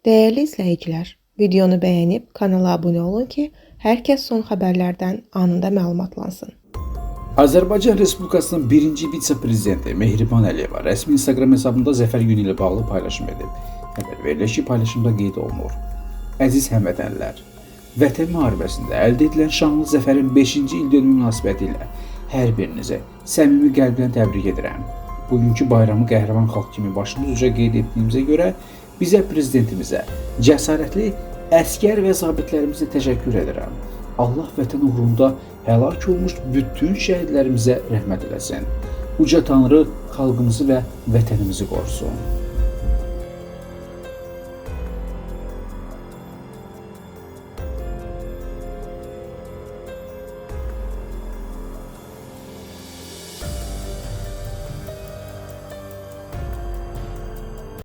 Değerli izləyicilər, videonu bəyənib kanala abunə olun ki, hər kəs son xəbərlərdən anında məlumatlansın. Azərbaycan Respublikasının birinci vitse-prezidenti Mehriban Əliyeva rəsmi Instagram hesabında Zəfər günü ilə bağlı paylaşım edib. Xəbər verilir ki, paylaşımda qeyd olunur. Əziz həmvətənlər, Vətən müharibəsində əldə edilən şanlı zəfərin 5-ci ildönümü münasibətilə hər birinizi səmimi qəlbdən təbrik edirəm. Bugünkü bayramı qəhrəman xalq kimi başımız uca qeyd etdiyimizə görə bizə, prezidentimizə, cəsarətli əskər və zabitlərimizə təşəkkür edirəm. Allah vətən uğrunda həlak olmuş bütün şəhidlərimizə rəhmət eləsin. Uca Tanrı xalqımızı və vətənimizi qorusun.